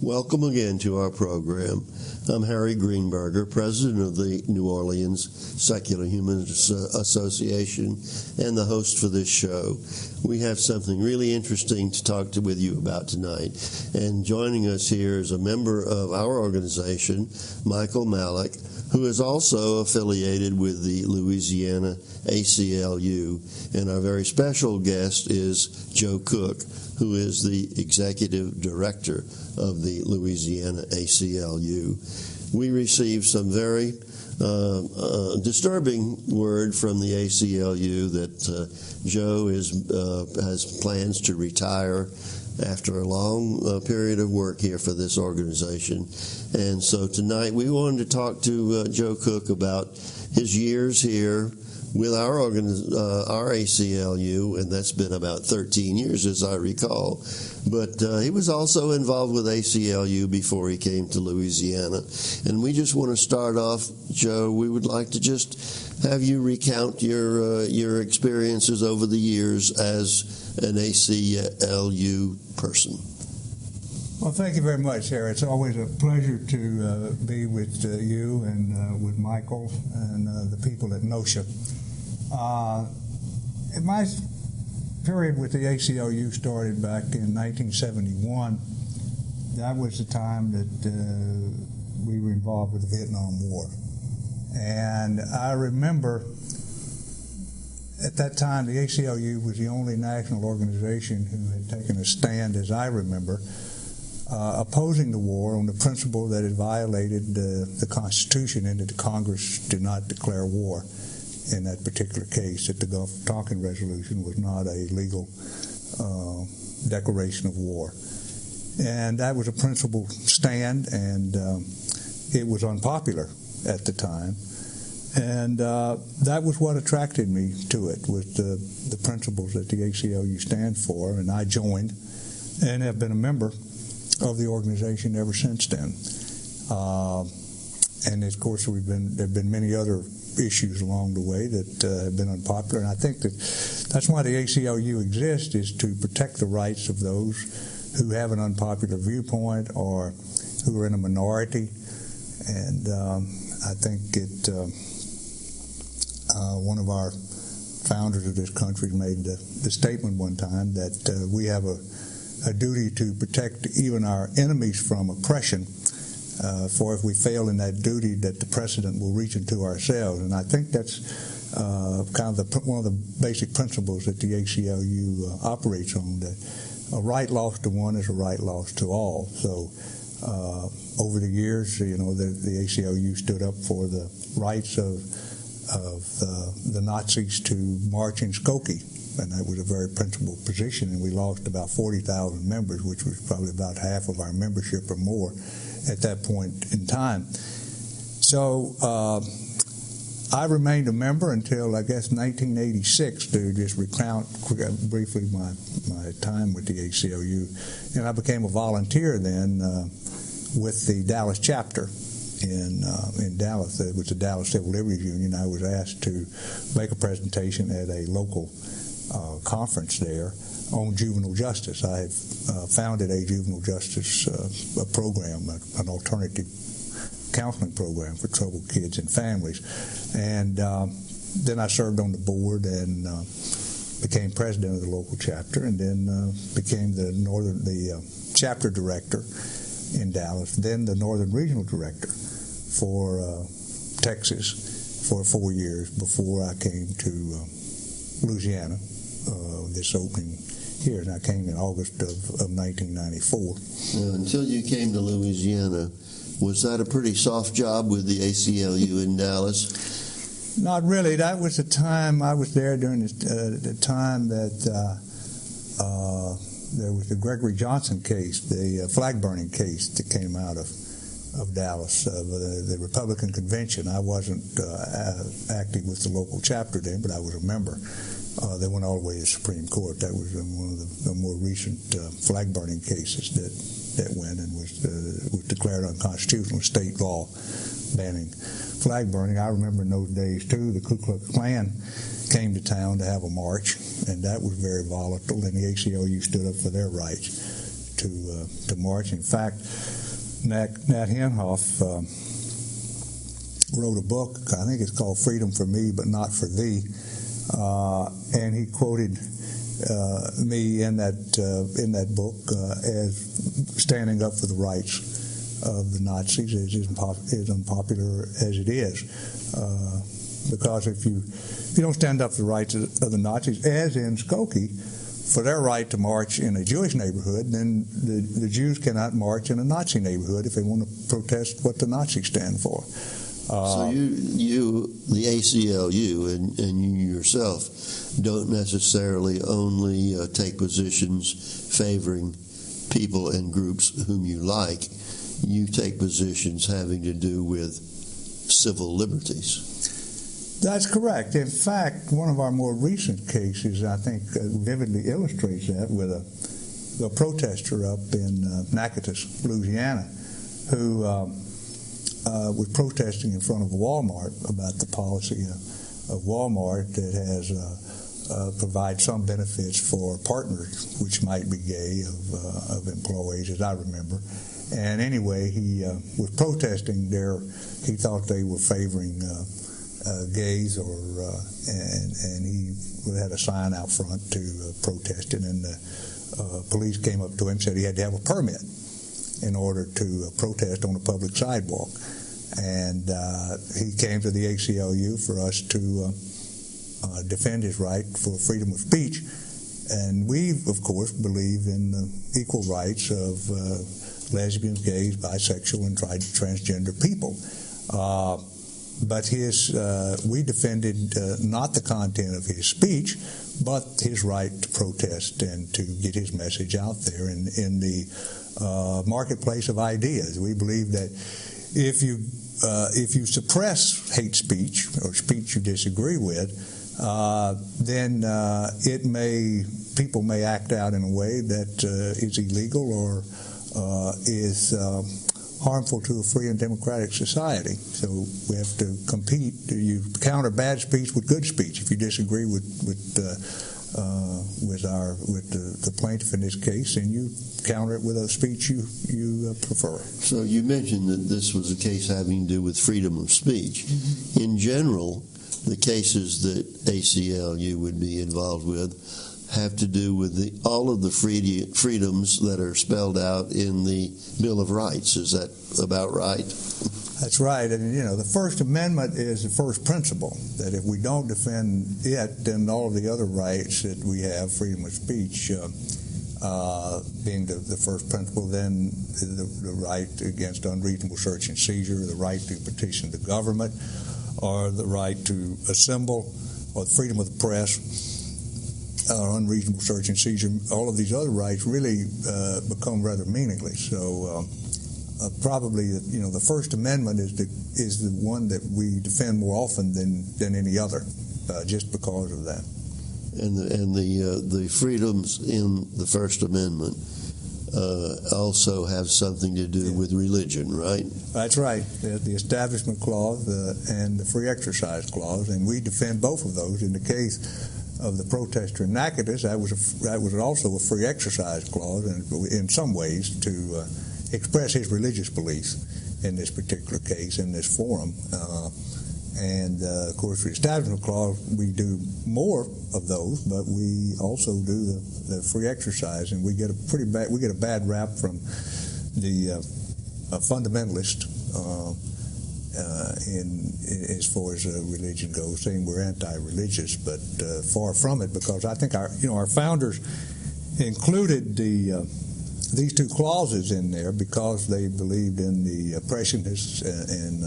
Welcome again to our program. I'm Harry Greenberger, president of the New Orleans Secular Humanists Association and the host for this show. We have something really interesting to talk with you about tonight. And joining us here is a member of our organization, Michael Malec, who is also affiliated with the Louisiana ACLU. And our very special guest is Joe Cook, who is the executive director of the Louisiana ACLU. We received some very disturbing word from the ACLU that Joe has plans to retire after a long period of work here for this organization. And so tonight we wanted to talk to Joe Cook about his years here with our ACLU, and that's been about 13 years as I recall. But he was also involved with ACLU before he came to Louisiana. And we just want to start off, Joe, we would like to just have you recount your experiences over the years as an ACLU person. Well, thank you very much, Harry. It's always a pleasure to be with you and with Michael and the people at NOSHA. My period with the ACLU started back in 1971. That was the time that we were involved with the Vietnam War. And I remember at that time the ACLU was the only national organization who had taken a stand, as I remember, opposing the war on the principle that it violated the Constitution and that the Congress did not declare war in that particular case, that the Gulf of Tonkin Resolution was not a legal declaration of war. And that was a principled stand, and it was unpopular at the time. And that was what attracted me to it, was the principles that the ACLU stand for, and I joined and have been a member of the organization ever since then. And of course, there have been many other issues along the way that have been unpopular, and I think that's why the ACLU exists, is to protect the rights of those who have an unpopular viewpoint or who are in a minority. And I think one of our founders of this country made the statement one time that we have a duty to protect even our enemies from oppression, for if we fail in that duty, that the precedent will reach into ourselves. And I think that's kind of one of the basic principles that the ACLU operates on, that a right lost to one is a right lost to all. So over the years, the ACLU stood up for the rights of the Nazis to march in Skokie. And that was a very principled position, and we lost about 40,000 members, which was probably about half of our membership or more at that point in time. So I remained a member until, I guess, 1986, to just recount briefly my time with the ACLU. And I became a volunteer then with the Dallas chapter in Dallas. It was the Dallas Civil Liberties Union. I was asked to make a presentation at a local conference there on juvenile justice. I had founded a juvenile justice program, an alternative counseling program for troubled kids and families. And then I served on the board and became president of the local chapter, and then became the chapter director in Dallas, then the northern regional director for Texas for 4 years before I came to Louisiana, this opening here, and I came in August of 1994. Until you came to Louisiana, was that a pretty soft job with the ACLU in Dallas? Not really. That was the time I was there during the time that there was the Gregory Johnson case, the flag burning case that came out of Dallas, the Republican convention. I wasn't active with the local chapter then, but I was a member. They went all the way to the Supreme Court. That was one of the more recent flag burning cases that went and was declared unconstitutional, state law banning flag burning. I remember in those days too, the Ku Klux Klan came to town to have a march, and that was very volatile, and the ACLU stood up for their rights to march. In fact, Nat Henhoff wrote a book, I think it's called Freedom for Me, but Not for Thee, and he quoted me in that book as standing up for the rights of the Nazis, as unpopular as it is, because if you don't stand up for the rights of the Nazis, as in Skokie, for their right to march in a Jewish neighborhood, then the Jews cannot march in a Nazi neighborhood if they want to protest what the Nazis stand for. So you, the ACLU, and you yourself, don't necessarily only take positions favoring people and groups whom you like. You take positions having to do with civil liberties. That's correct. In fact, one of our more recent cases, I think, vividly illustrates that with a protester up in Natchitoches, Louisiana, who was protesting in front of Walmart about the policy of Walmart that has provides some benefits for partners, which might be gay, of employees, as I remember. And anyway, he was protesting there. He thought they were favoring gays, and he had a sign out front to protest it. And the police came up to him and said he had to have a permit in order to protest on a public sidewalk. And he came to the ACLU for us to defend his right for freedom of speech. And we, of course, believe in the equal rights of lesbians, gays, bisexual, and transgender people. But we defended not the content of his speech, but his right to protest and to get his message out there in the marketplace of ideas. We believe that if you suppress hate speech or speech you disagree with, then people may act out in a way that is illegal or is harmful to a free and democratic society. So we have to compete. You counter bad speech with good speech. If you disagree with the plaintiff in this case, and you counter it with a speech you prefer. So you mentioned that this was a case having to do with freedom of speech. Mm-hmm. In general, the cases that ACLU would be involved with have to do with all of the freedoms that are spelled out in the Bill of Rights. Is that about right? That's right. And, the First Amendment is the first principle, that if we don't defend it, then all of the other rights that we have, freedom of speech being the first principle, then the right against unreasonable search and seizure, the right to petition the government, or the right to assemble, or the freedom of the press, unreasonable search and seizure, all of these other rights really become rather meaningless. So probably, the First Amendment is the one that we defend more often than any other, just because of that. And the freedoms in the First Amendment also have something to do with religion, right? That's right. The Establishment Clause and the Free Exercise Clause, and we defend both of those. In the case of the protester in Natchitoches, that was also a free exercise clause, and in some ways to express his religious beliefs in this particular case, in this forum. And of course, the Establishment Clause, we do more of those, but we also do the free exercise, and we get a bad rap from the fundamentalist as far as religion goes, saying we're anti-religious, but far from it, because I think our founders included these two clauses in there because they believed in the oppressionists and